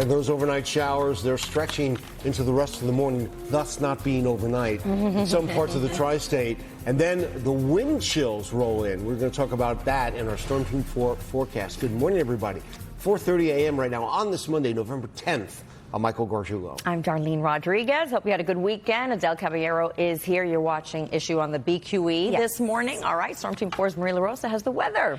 And those overnight showers, they're stretching into the rest of the morning, thus not being overnight in some parts of the tri-state. And then the wind chills roll in. We're going to talk about that in our Storm Team 4 forecast. Good morning, everybody. 4:30 a.m. right now on this Monday, November 10th. I'm Michael Gargiulo. I'm Darlene Rodriguez. Hope you had a good weekend. Adele Caballero is here. You're watching Issue on the BQE this morning. All right, Storm Team 4's Maria LaRosa has the weather.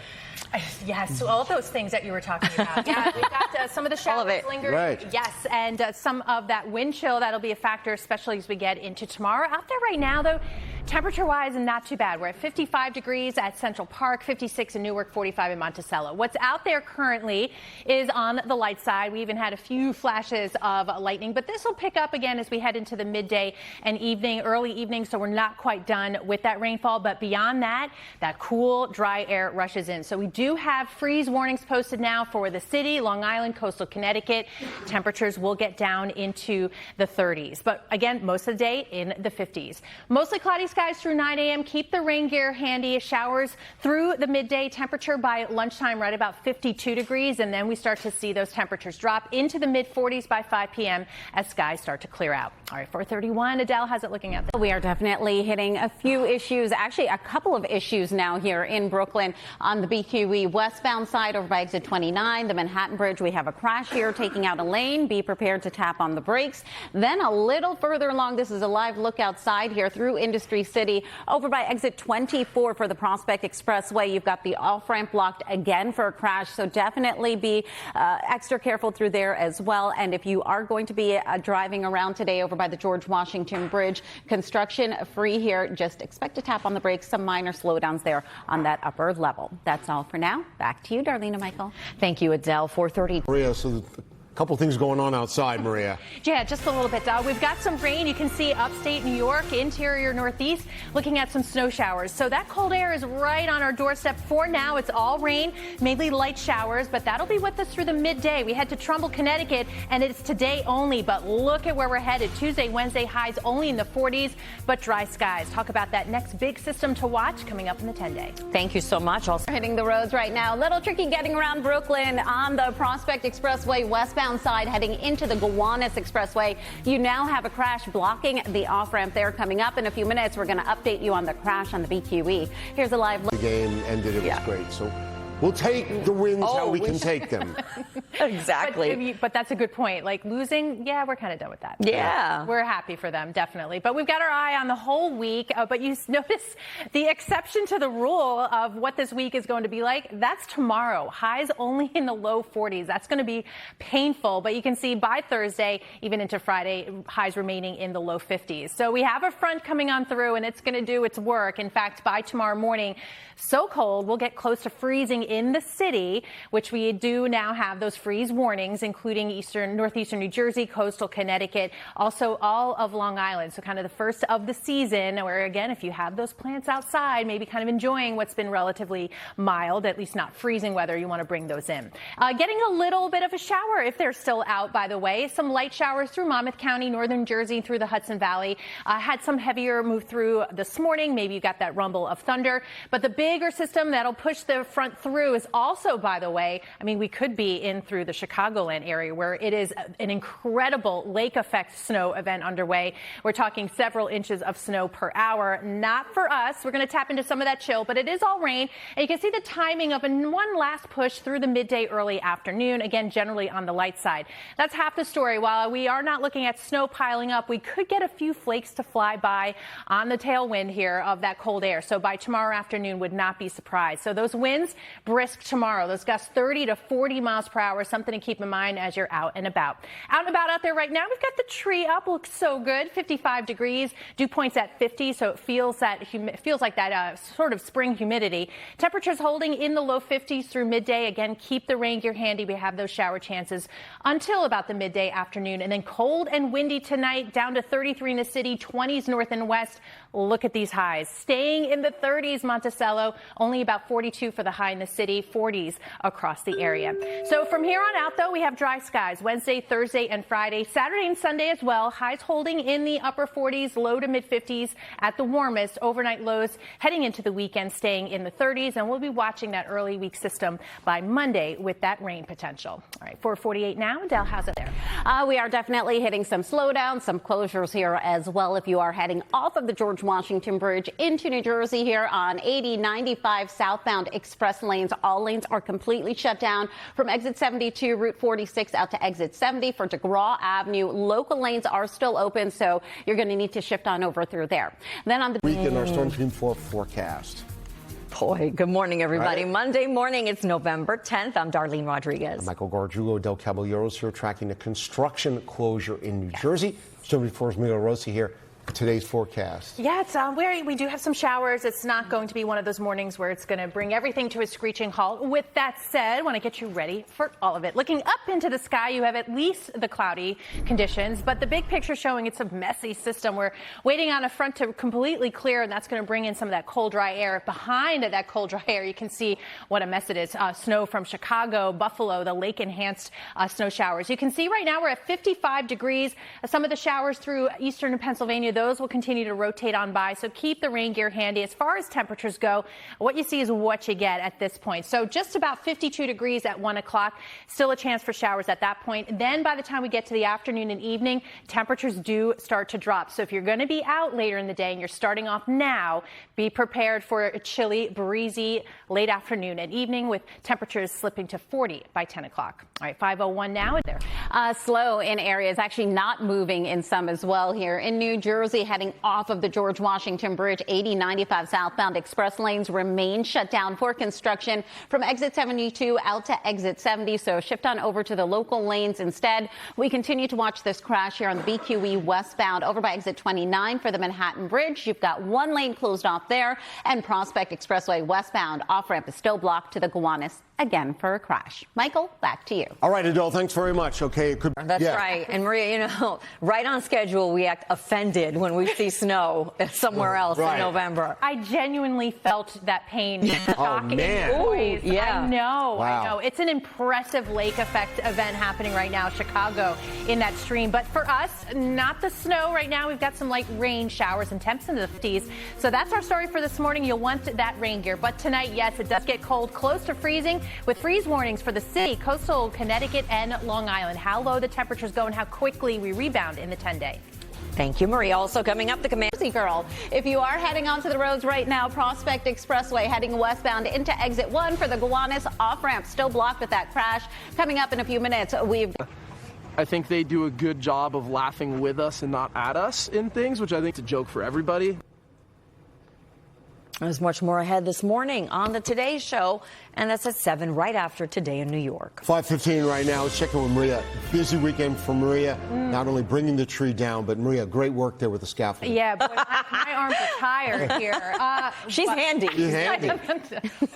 Yes, so all those things that you were talking about. Yeah, we've got some of the showers lingering. Right. Yes, and some of that wind chill, that'll be a factor, especially as we get into tomorrow. Out there right now, though, temperature-wise, not too bad. We're at 55 degrees at Central Park, 56 in Newark, 45 in Monticello. What's out there currently is on the light side. We even had a few flashes of lightning, but this will pick up again as we head into the midday and early evening, so we're not quite done with that rainfall. But beyond that, that cool, dry air rushes in. So we do have freeze warnings posted now for the city, Long Island, coastal Connecticut. Temperatures will get down into the 30s, but again, most of the day in the 50s. Mostly cloudy skies through 9 a.m. Keep the rain gear handy. Showers through the midday. Temperature by lunchtime right about 52 degrees, and then we start to see those temperatures drop into the mid-40s by 5 p.m. as skies start to clear out. All right, 431. Adele has it looking at this. We are definitely hitting a few issues, actually a couple of issues now here in Brooklyn on the BQE westbound side over by exit 29, the Manhattan Bridge. We have a crash here taking out a lane. Be prepared to tap on the brakes. Then a little further along, this is a live look outside here through Industry City over by exit 24 for the Prospect Expressway. You've got the off-ramp blocked again for a crash, so definitely be extra careful through there as well. And if you are going to be driving around today over by the George Washington Bridge, construction free here. Just expect to tap on the brakes. Some minor slowdowns there on that upper level. That's all for now. Back to you, Darlene and Michael. Thank you, Adele. 4:30. Maria, so a couple things going on outside, Maria. Yeah, just a little bit. We've got some rain. You can see upstate New York, interior Northeast, looking at some snow showers. So that cold air is right on our doorstep. For now, it's all rain, mainly light showers, but that'll be with us through the midday. We head to Trumbull, Connecticut, and it's today only, but look at where we're headed. Tuesday, Wednesday, highs only in the 40s, but dry skies. Talk about that next big system to watch coming up in the 10-day. Thank you so much. Also hitting the roads right now. A little tricky getting around Brooklyn on the Prospect Expressway westbound side heading into the Gowanus Expressway. You now have a crash blocking the off-ramp there. Coming up in a few minutes, we're going to update you on the crash on the BQE. Here's a live look. The game ended. It was great. So we'll take the wins how we can take them. Exactly. But that's a good point. Like losing, yeah, we're kind of done with that. Yeah. We're happy for them, definitely. But we've got our eye on the whole week. But you notice the exception to the rule of what this week is going to be like. That's tomorrow. Highs only in the low 40s. That's going to be painful. But you can see by Thursday, even into Friday, highs remaining in the low 50s. So we have a front coming on through, and it's going to do its work. In fact, by tomorrow morning, so cold, we'll get close to freezing in the city, which we do now have those freeze warnings, including northeastern New Jersey, coastal Connecticut, also all of Long Island. So kind of the first of the season where, again, if you have those plants outside, maybe kind of enjoying what's been relatively mild, at least not freezing weather, you want to bring those in. Getting a little bit of a shower if they're still out, by the way. Some light showers through Monmouth County, northern Jersey, through the Hudson Valley. Had some heavier move through this morning. Maybe you got that rumble of thunder. But the bigger system that'll push the front through is also, by the way, I mean, we could be in through the Chicagoland area where it is an incredible lake effect snow event underway. We're talking several inches of snow per hour. Not for us. We're going to tap into some of that chill, but it is all rain. And you can see the timing of one last push through the midday, early afternoon. Again, generally on the light side. That's half the story. While we are not looking at snow piling up, we could get a few flakes to fly by on the tailwind here of that cold air. So by tomorrow afternoon would not be surprised. So those winds brisk tomorrow. Those gusts 30 to 40 miles per hour. Something to keep in mind as you're out and about. Out there right now, we've got the tree up. Looks so good. 55 degrees. Dew points at 50, so it feels like that sort of spring humidity. Temperatures holding in the low 50s through midday. Again, keep the rain gear handy. We have those shower chances until about the midday afternoon. And then cold and windy tonight, down to 33 in the city, 20s north and west. Look at these highs. Staying in the 30s, Monticello. Only about 42 for the high in the city. city, 40s across the area. So from here on out, though, we have dry skies Wednesday, Thursday, and Friday, Saturday and Sunday as well. Highs holding in the upper 40s, low to mid 50s at the warmest. Overnight lows heading into the weekend staying in the 30s, and we'll be watching that early week system by Monday with that rain potential. All right, 4:48 now. Dell, how's it there? We are definitely hitting some slowdowns, some closures here as well. If you are heading off of the George Washington Bridge into New Jersey here on 80, 95 southbound express lanes, all lanes are completely shut down from exit 72, Route 46 out to exit 70 for DeGraw Avenue. Local lanes are still open, so you're going to need to shift on over through there. Then on the week in our Storm Team 4 forecast. Boy, good morning, everybody. Right. Monday morning, it's November 10th. I'm Darlene Rodriguez. I'm Michael Gargiulo, Del Caballeros here, tracking a construction closure in New Jersey. Storm Team 4's LaRosa here. Today's forecast. Yeah, it's we do have some showers. It's not going to be one of those mornings where it's going to bring everything to a screeching halt. With that said, I want to get you ready for all of it. Looking up into the sky, you have at least the cloudy conditions, but the big picture showing it's a messy system. We're waiting on a front to completely clear, and that's going to bring in some of that cold, dry air. Behind that cold, dry air, you can see what a mess it is. Snow from Chicago, Buffalo, the lake-enhanced snow showers. You can see right now we're at 55 degrees. Some of the showers through eastern Pennsylvania, those will continue to rotate on by, so keep the rain gear handy. As far as temperatures go, what you see is what you get at this point. So just about 52 degrees at 1 o'clock, still a chance for showers at that point. Then by the time we get to the afternoon and evening, temperatures do start to drop. So if you're going to be out later in the day and you're starting off now, be prepared for a chilly, breezy late afternoon and evening with temperatures slipping to 40 by 10 o'clock. All right, 5:01 now. There. Slow in areas, actually not moving in some as well here in New Jersey. Heading off of the George Washington Bridge, 80, 95 southbound express lanes remain shut down for construction from exit 72 out to exit 70. So shift on over to the local lanes instead. We continue to watch this crash here on the BQE westbound over by exit 29 for the Manhattan Bridge. You've got one lane closed off there, and Prospect Expressway westbound off ramp is still blocked to the Gowanus again for a crash. Michael, back to you. All right, Adele, thanks very much. Okay, That's right. And Maria, right on schedule, we act offended when we see snow somewhere else in November. I genuinely felt that pain. Oh, man. Voice. Yeah. I know. Wow. I know. It's an impressive lake effect event happening right now, Chicago, in that stream. But for us, not the snow right now. We've got some light rain showers and temps in the 50s. So that's our story for this morning. You'll want that rain gear. But tonight, yes, it does get cold, close to freezing, with freeze warnings for the city, coastal Connecticut, and Long Island. How low the temperatures go and how quickly we rebound in the 10-day. Thank you, Maria. Also coming up, the command. Girl, if you are heading onto the roads right now, Prospect Expressway heading westbound into exit 1 for the Gowanus off ramp still blocked with that crash. Coming up in a few minutes, I think they do a good job of laughing with us and not at us in things, which I think is a joke for everybody. There's much more ahead this morning on the Today Show, and that's at 7 right after Today in New York. 5:15 right now. Let's check in with Maria. Busy weekend for Maria. Not only bringing the tree down, but Maria, great work there with the scaffolding. Yeah, boy, my arms are tired here. She's handy. She's handy.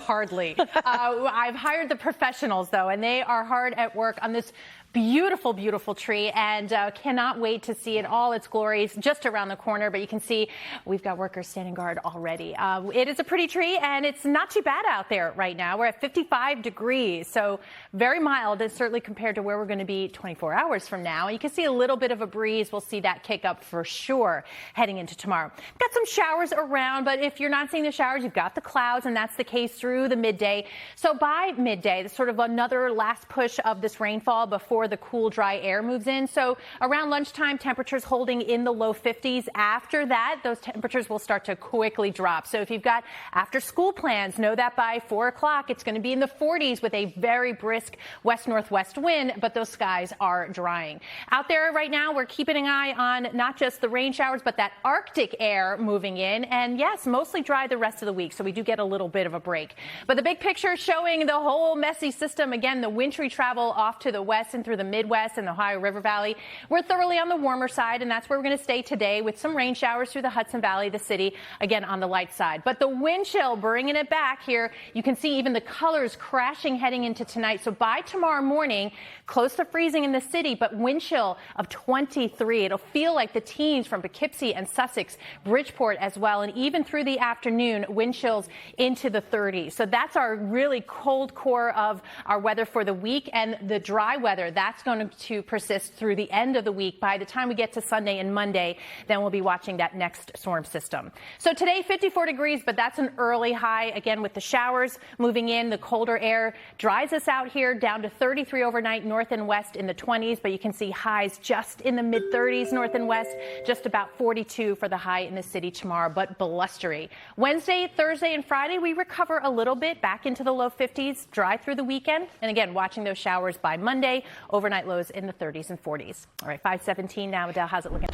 Hardly. I've hired the professionals, though, and they are hard at work on this beautiful, beautiful tree, and cannot wait to see it all its glories just around the corner. But you can see we've got workers standing guard already. It is a pretty tree, and it's not too bad out there right now. We're at 55 degrees, so very mild, and certainly compared to where we're going to be 24 hours from now. You can see a little bit of a breeze. We'll see that kick up for sure heading into tomorrow. Got some showers around, but if you're not seeing the showers, you've got the clouds, and that's the case through the midday. So by midday, there's sort of another last push of this rainfall before the cool, dry air moves in. So around lunchtime, temperatures holding in the low 50s. After that, those temperatures will start to quickly drop. So if you've got after school plans, know that by 4 o'clock, it's going to be in the 40s with a very brisk west-northwest wind, but those skies are drying. Out there right now, we're keeping an eye on not just the rain showers, but that Arctic air moving in. And yes, mostly dry the rest of the week. So we do get a little bit of a break. But the big picture showing the whole messy system. Again, the wintry travel off to the west and through the Midwest and the Ohio River Valley. We're thoroughly on the warmer side, and that's where we're going to stay today with some rain showers through the Hudson Valley, the city, again on the light side. But the wind chill bringing it back here. You can see even the colors crashing heading into tonight. So by tomorrow morning, close to freezing in the city, but wind chill of 23. It'll feel like the teens from Poughkeepsie and Sussex, Bridgeport as well. And even through the afternoon, wind chills into the 30s. So that's our really cold core of our weather for the week, and the dry weather, that's going to persist through the end of the week. By the time we get to Sunday and Monday, then we'll be watching that next storm system. So today, 54 degrees, but that's an early high. Again, with the showers moving in, the colder air dries us out here down to 33 overnight, north and west in the 20s, but you can see highs just in the mid 30s north and west, just about 42 for the high in the city tomorrow, but blustery. Wednesday, Thursday, and Friday, we recover a little bit back into the low 50s, dry through the weekend. And again, watching those showers by Monday, overnight lows in the 30s and 40s. All right, 517 now. Adele, how's it looking?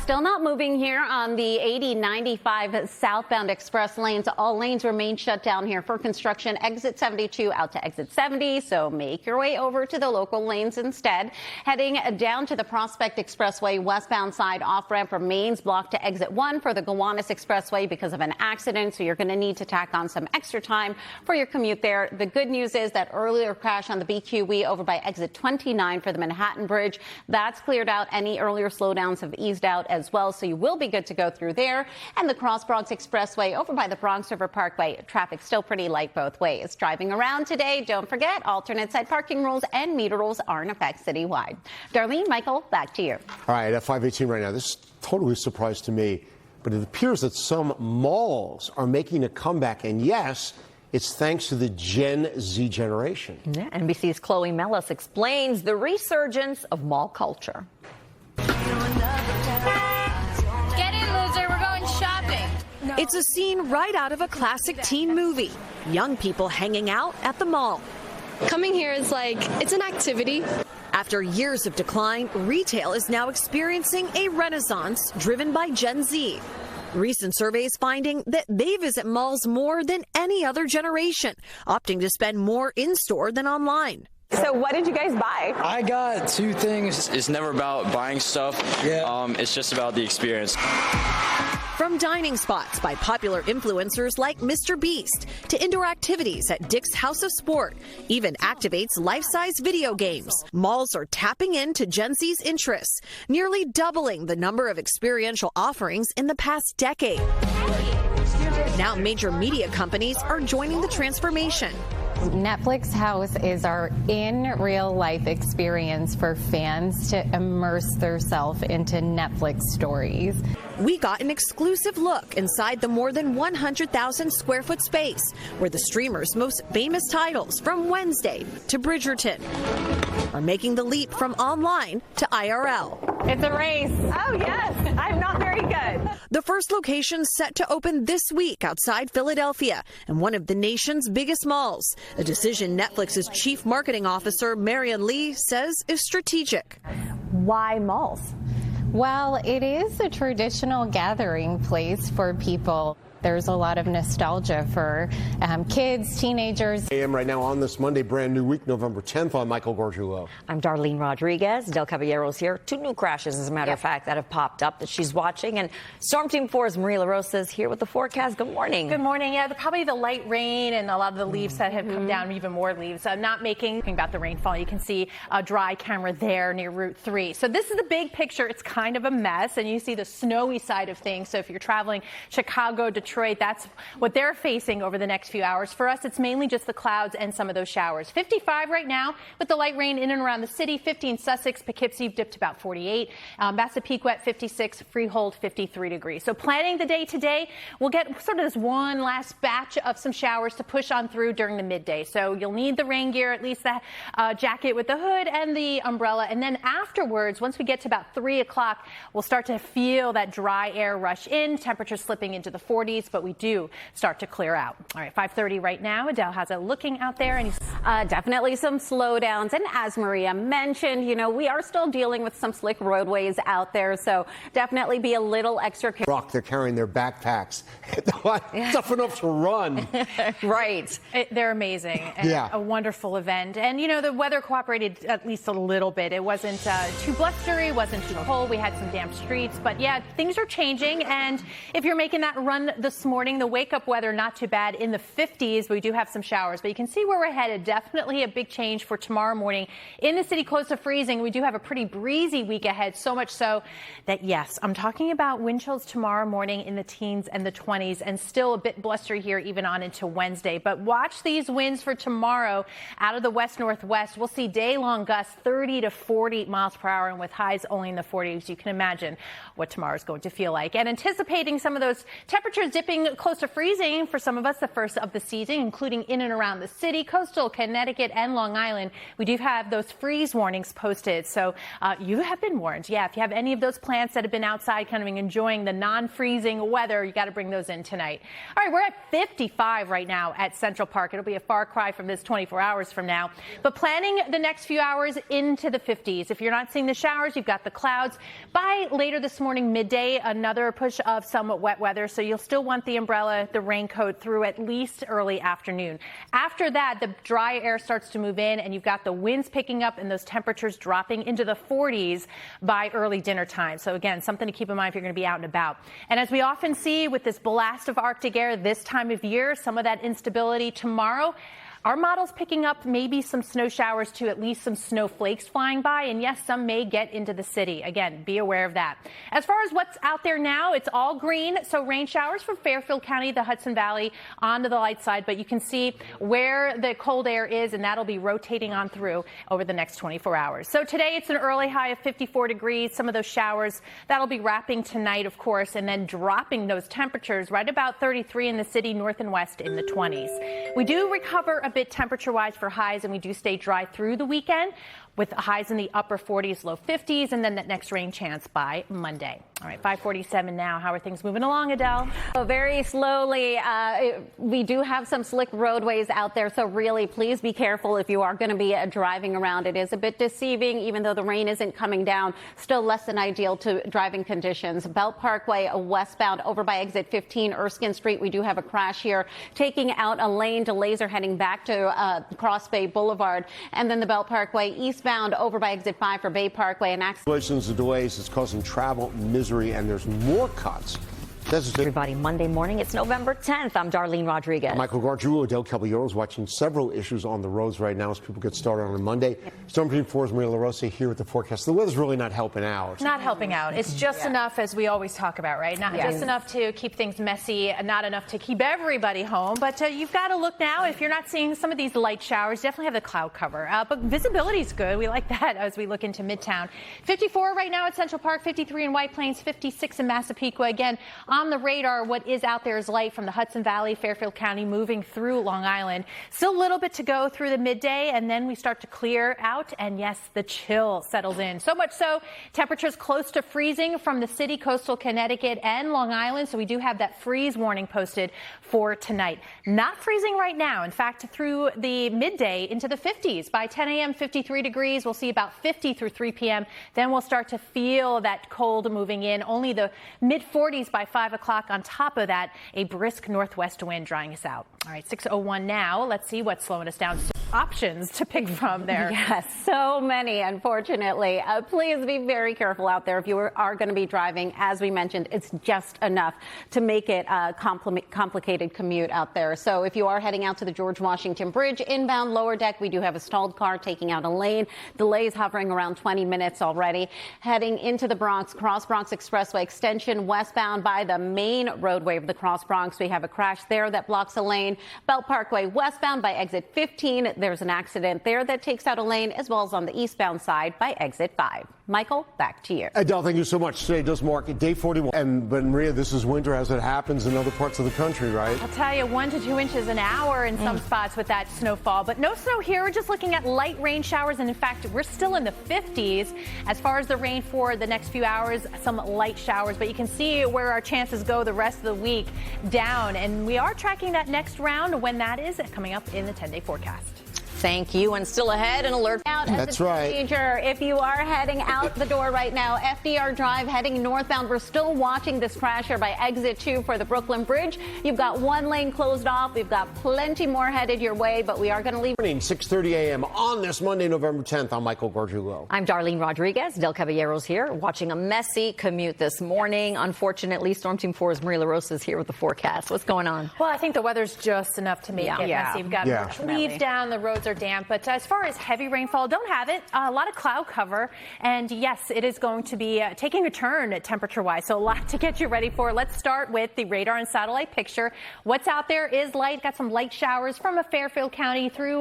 Still not moving here on the 80-95 southbound express lanes. All lanes remain shut down here for construction. Exit 72 out to exit 70, so make your way over to the local lanes instead. Heading down to the Prospect Expressway westbound side, off-ramp remains blocked to exit 1 for the Gowanus Expressway because of an accident, so you're going to need to tack on some extra time for your commute there. The good news is that earlier crash on the BQE over by exit 29 for the Manhattan Bridge, that's cleared out. Any earlier slowdowns have eased out as well, so you will be good to go through there. And the Cross Bronx Expressway over by the Bronx River Parkway, traffic still pretty light both ways. Driving around today, don't forget alternate side parking rules and meter rules are in effect citywide. Darlene, Michael, back to you. All right, at 518 right now, this is totally a surprise to me, but it appears that some malls are making a comeback, and yes, it's thanks to the Gen Z generation. Yeah, NBC's Chloe Mellis explains the resurgence of mall culture. Get in, loser. We're going shopping. It's a scene right out of a classic teen movie. Young people hanging out at the mall. Coming here is like, it's an activity. After years of decline, retail is now experiencing a renaissance driven by Gen Z. Recent surveys finding that they visit malls more than any other generation, opting to spend more in-store than online. So what did you guys buy? I got two things. It's never about buying stuff. Yeah. It's just about the experience. From dining spots by popular influencers like Mr. Beast to indoor activities at Dick's House of Sport, even activates life-size video games. Malls are tapping into Gen Z's interests, nearly doubling the number of experiential offerings in the past decade. Now major media companies are joining the transformation. Netflix House is our in real life experience for fans to immerse themselves into Netflix stories. We got an exclusive look inside the more than 100,000 square foot space where the streamer's most famous titles from Wednesday to Bridgerton are making the leap from online to IRL. It's a race. Oh, yes. I'm not very good. The first location set to open this week outside Philadelphia and one of the nation's biggest malls. A decision Netflix's chief marketing officer, Marion Lee, says is strategic. Why malls? Well, it is a traditional gathering place for people. There's a lot of nostalgia for kids, teenagers. AM right now on this Monday, brand new week, November 10th. I'm Michael Gargiulo. I'm Darlene Rodriguez. Del Caballero's here. Two new crashes, as a matter of fact, that have popped up that she's watching. And Storm Team 4's Maria LaRosa is here with the forecast. Good morning. Good morning. Yeah, probably the light rain and a lot of the leaves that have come down, even more leaves. Not making about the rainfall. You can see a dry camera there near Route 3. So this is the big picture. It's kind of a mess, and you see the snowy side of things. So if you're traveling Chicago, Detroit, that's what they're facing over the next few hours. For us, it's mainly just the clouds and some of those showers. 55 right now with the light rain in and around the city. 50 in Sussex, Poughkeepsie dipped about 48. Massapequa 56, Freehold 53 degrees. So planning the day today, we'll get sort of this one last batch of some showers to push on through during the midday. So you'll need the rain gear, at least the jacket with the hood and the umbrella. And then afterwards, once we get to about 3 o'clock, we'll start to feel that dry air rush in, temperatures slipping into the 40s, but we do start to clear out. All right, 5:30 right now. Adele has it looking out there. And definitely some slowdowns. And as Maria mentioned, you know, we are still dealing with some slick roadways out there. So definitely be a little extra careful. Rock, they're carrying their backpacks. Tough enough to run. Right. They're amazing. And a wonderful event. And, you know, the weather cooperated at least a little bit. It wasn't too blustery, wasn't too cold. We had some damp streets. But, yeah, things are changing. And if you're making that run the this morning. The wake-up weather, not too bad, in the 50s. We do have some showers, but you can see where we're headed. Definitely a big change for tomorrow morning. In the city, close to freezing. We do have a pretty breezy week ahead, so much so that, yes, I'm talking about wind chills tomorrow morning in the teens and the 20s, and still a bit blustery here even on into Wednesday. But watch these winds for tomorrow out of the west-northwest. We'll see day-long gusts 30 to 40 miles per hour, and with highs only in the 40s. You can imagine what tomorrow's going to feel like. And anticipating some of those temperatures dipping close to freezing for some of us the first of the season, including in and around the city, coastal Connecticut and Long Island. We do have those freeze warnings posted. So you have been warned. Yeah, if you have any of those plants that have been outside kind of enjoying the non-freezing weather, you got to bring those in tonight. All right, we're at 55 right now at Central Park. It'll be a far cry from this 24 hours from now. But planning the next few hours into the 50s. If you're not seeing the showers, you've got the clouds. By later this morning, midday, another push of somewhat wet weather, so you'll still want the umbrella, the raincoat through at least early afternoon. After that, the dry air starts to move in, and you've got the winds picking up and those temperatures dropping into the 40s by early dinner time. So again, something to keep in mind if you're going to be out and about. And as we often see with this blast of Arctic air this time of year, some of that instability tomorrow. Our model's picking up maybe some snow showers to at least some snowflakes flying by. And yes, some may get into the city. Again, be aware of that. As far as what's out there now, it's all green. So rain showers for Fairfield County, the Hudson Valley onto the light side. But you can see where the cold air is, and that'll be rotating on through over the next 24 hours. So today it's an early high of 54 degrees. Some of those showers that'll be wrapping tonight, of course, and then dropping those temperatures right about 33 in the city, north and west in the 20s. We do recover a bit temperature-wise for highs, and we do stay dry through the weekend with highs in the upper 40s, low 50s, and then that next rain chance by Monday. All right, 5:47 now. How are things moving along, Adele? So very slowly. We do have some slick roadways out there, so really please be careful if you are going to be driving around. It is a bit deceiving, even though the rain isn't coming down. Still less than ideal to driving conditions. Belt Parkway westbound over by exit 15, Erskine Street. We do have a crash here, taking out a lane. Delays are heading back to Cross Bay Boulevard, and then the Belt Parkway eastbound over by exit 5 for Bay Parkway. An accident. The delays is causing travel misery, and there's more cuts. Everybody, Monday morning, it's November 10th. I'm Darlene Rodriguez. Michael Gargiulo, Adele Caballero is watching several issues on the roads right now as people get started on a Monday. Storm Team 4's Maria LaRosa here with the forecast. The weather's really not helping out. Not helping out. It's just enough, as we always talk about, right? Not just enough to keep things messy, not enough to keep everybody home. But you've got to look now. If you're not seeing some of these light showers, definitely have the cloud cover. But visibility is good. We like that as we look into Midtown. 54 right now at Central Park, 53 in White Plains, 56 in Massapequa. Again, on the radar, what is out there is light from the Hudson Valley, Fairfield County, moving through Long Island. Still a little bit to go through the midday, and then we start to clear out, and yes, the chill settles in. So much so, temperatures close to freezing from the city, coastal Connecticut, and Long Island, so we do have that freeze warning posted for tonight. Not freezing right now. In fact, through the midday into the 50s. By 10 a.m., 53 degrees. We'll see about 50 through 3 p.m. Then we'll start to feel that cold moving in. Only the mid-40s by 5 o'clock. On top of that, a brisk northwest wind drying us out. All right, 6:01 now. Let's see what's slowing us down. Options to pick from there. Yes, so many, unfortunately. Please be very careful out there. If you are going to be driving, as we mentioned, it's just enough to make it a complicated commute out there. So if you are heading out to the George Washington Bridge, inbound lower deck, we do have a stalled car taking out a lane. Delays hovering around 20 minutes already. Heading into the Bronx, Cross Bronx Expressway extension westbound by the main roadway of the Cross Bronx. We have a crash there that blocks a lane. Belt Parkway westbound by exit 15. There's an accident there that takes out a lane, as well as on the eastbound side by exit 5. Michael, back to you. Adele, thank you so much. Today does mark day 41. But Maria, this is winter as it happens in other parts of the country, right? I'll tell you, 1 to 2 inches an hour in some spots with that snowfall. But no snow here. We're just looking at light rain showers. And in fact, we're still in the 50s. As far as the rain for the next few hours, some light showers. But you can see where our chances go the rest of the week down. And we are tracking that next round when that is coming up in the 10-day forecast. Thank you. And still ahead, an alert. out as That's a right. teenager. If you are heading out the door right now, FDR Drive heading northbound, we're still watching this crash here by exit 2 for the Brooklyn Bridge. You've got one lane closed off. We've got plenty more headed your way, but we are going to leave. 6:30 a.m. on this Monday, November 10th. I'm Michael Gargiulo. I'm Darlene Rodriguez. Del Caballero's here, watching a messy commute this morning. Unfortunately, Storm Team 4's Maria LaRosa is here with the forecast. What's going on? Well, I think the weather's just enough to make it messy. You've got leaves down, the roads are damp, but as far as heavy rainfall, don't have it. A lot of cloud cover, and yes, it is going to be taking a turn temperature-wise, so a lot to get you ready for. Let's start with the radar and satellite picture. What's out there is light. Got some light showers from Fairfield County through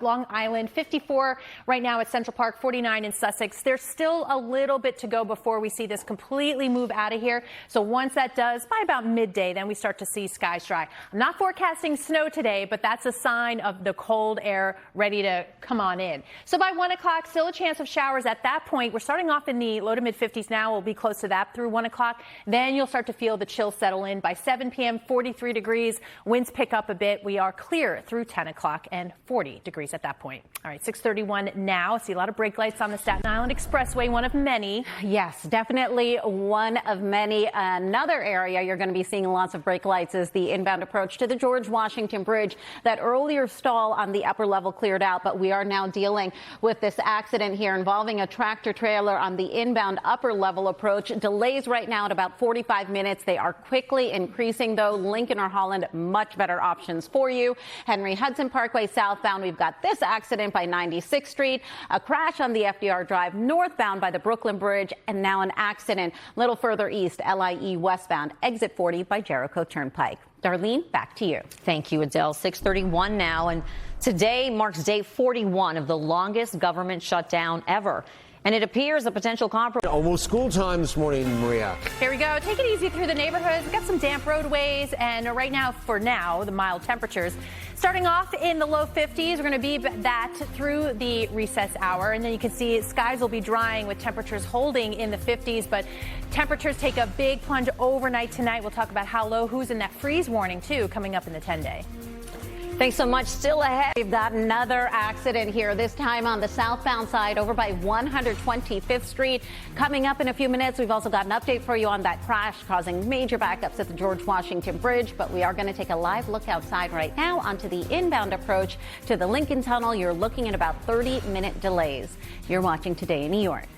Long Island. 54 right now at Central Park, 49 in Sussex. There's still a little bit to go before we see this completely move out of here. So once that does, by about midday, then we start to see skies dry. I'm not forecasting snow today, but that's a sign of the cold air ready to come on in. So by 1 o'clock, still a chance of showers at that point. We're starting off in the low to mid 50s now. We'll be close to that through 1 o'clock. Then you'll start to feel the chill settle in. By 7 p.m., 43 degrees. Winds pick up a bit. We are clear through 10 o'clock and 40 degrees at that point. All right, 6:31 now. See a lot of brake lights on the Staten Island Expressway, one of many. Yes, definitely one of many. Another area you're going to be seeing lots of brake lights is the inbound approach to the George Washington Bridge. That earlier stall on the upper level cleared out, but we are now dealing with this accident here involving a tractor trailer on the inbound upper level approach. Delays right now at about 45 minutes. They are quickly increasing, though. Lincoln or Holland, much better options for you. Henry Hudson Parkway southbound, we've got this accident by 96th Street, a crash on the FDR Drive northbound by the Brooklyn Bridge, and now an accident a little further east, LIE westbound, exit 40 by Jericho Turnpike. Darlene, back to you. Thank you, Adele. 6:31 now, and today marks day 41 of the longest government shutdown ever. And it appears a potential compromise. Almost school time this morning, Maria. Here we go. Take it easy through the neighborhoods. We've got some damp roadways, and right now, for now, the mild temperatures. Starting off in the low 50s, we're going to be that through the recess hour, and then you can see skies will be drying with temperatures holding in the 50s, but temperatures take a big plunge overnight tonight. We'll talk about how low, who's in that freeze warning, too, coming up in the 10-day. Thanks so much. Still ahead. We've got another accident here, this time on the southbound side over by 125th Street. Coming up in a few minutes, we've also got an update for you on that crash causing major backups at the George Washington Bridge. But we are going to take a live look outside right now onto the inbound approach to the Lincoln Tunnel. You're looking at about 30-minute delays. You're watching Today in New York.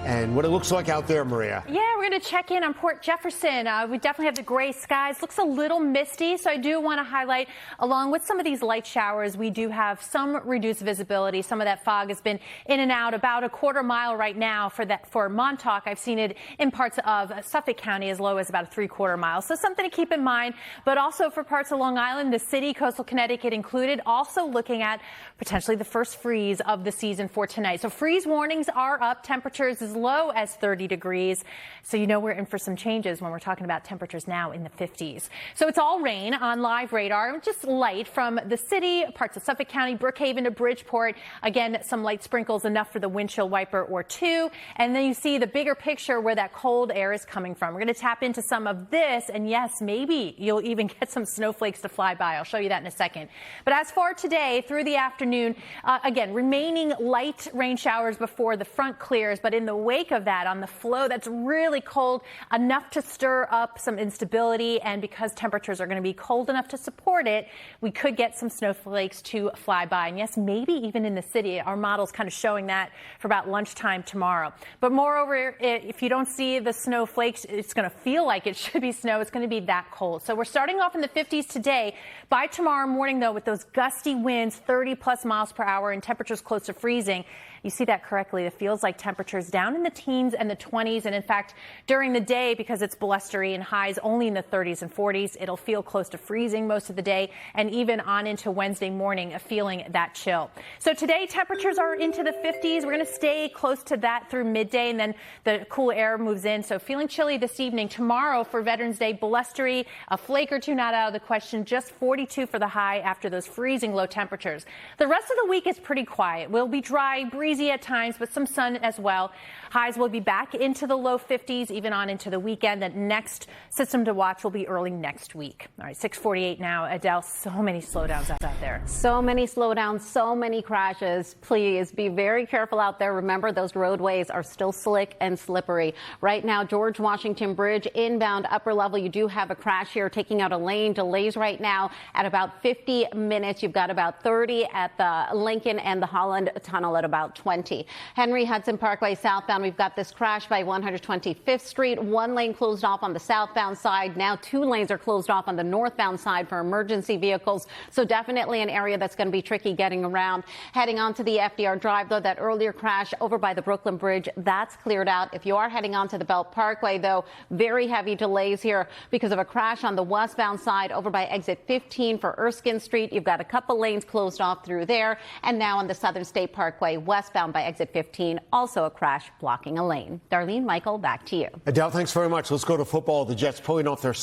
And what it looks like out there, Maria. Yeah, we're going to check in on Port Jefferson. We definitely have the gray skies. Looks a little misty, so I do want to highlight, along with some of these light showers, we do have some reduced visibility. Some of that fog has been in and out about a quarter mile right now for Montauk. I've seen it in parts of Suffolk County as low as about a 3/4 mile. So something to keep in mind, but also for parts of Long Island, the city, coastal Connecticut included, also looking at potentially the first freeze of the season for tonight. So freeze warnings are up. Temperatures as low as 30 degrees. So you know we're in for some changes when we're talking about temperatures now in the 50s. So it's all rain on live radar, just light from the city, parts of Suffolk County, Brookhaven to Bridgeport. Again, some light sprinkles, enough for the windshield wiper or two. And then you see the bigger picture where that cold air is coming from. We're going to tap into some of this, and yes, maybe you'll even get some snowflakes to fly by. I'll show you that in a second. But as for today, through the afternoon, again, remaining light rain showers before the front clears, but in the wake of that, on the flow that's really cold, enough to stir up some instability, and because temperatures are going to be cold enough to support it, we could get some snowflakes to fly by. And yes, maybe even in the city. Our model's kind of showing that for about lunchtime tomorrow. But moreover, if you don't see the snowflakes, it's going to feel like it should be snow. It's going to be that cold. So we're starting off in the 50s today. By tomorrow morning, though, with those gusty winds, 30+ miles per hour, and temperatures close to freezing, you see that correctly. It feels like temperatures down in the teens and the 20s. And in fact, during the day, because it's blustery and highs only in the 30s and 40s, it'll feel close to freezing most of the day, and even on into Wednesday morning, feeling that chill. So today, temperatures are into the 50s. We're going to stay close to that through midday, and then the cool air moves in. So feeling chilly this evening. Tomorrow for Veterans Day, blustery, a flake or two not out of the question, just 42 for the high after those freezing low temperatures. The rest of the week is pretty quiet. We'll be dry, breezy breezy at times, but some sun as well. Highs will be back into the low 50s, even on into the weekend. The next system to watch will be early next week. All right, 6:48 now. Adele, so many slowdowns out there. So many slowdowns, so many crashes. Please be very careful out there. Remember, those roadways are still slick and slippery. Right now, George Washington Bridge, inbound upper level, you do have a crash here taking out a lane. Delays right now at about 50 minutes. You've got about 30 at the Lincoln and the Holland Tunnel at about 20. Henry Hudson Parkway southbound, we've got this crash by 125th Street. One lane closed off on the southbound side. Now 2 lanes are closed off on the northbound side for emergency vehicles. So definitely an area that's going to be tricky getting around. Heading on to the FDR Drive, though, that earlier crash over by the Brooklyn Bridge, that's cleared out. If you are heading on to the Belt Parkway, though, very heavy delays here because of a crash on the westbound side over by exit 15 for Erskine Street. You've got a couple lanes closed off through there. And now on the Southern State Parkway westbound by exit 15, also a crash blocking a lane. Darlene, Michael, back to you. Adele, thanks very much. Let's go to football. The Jets pulling off their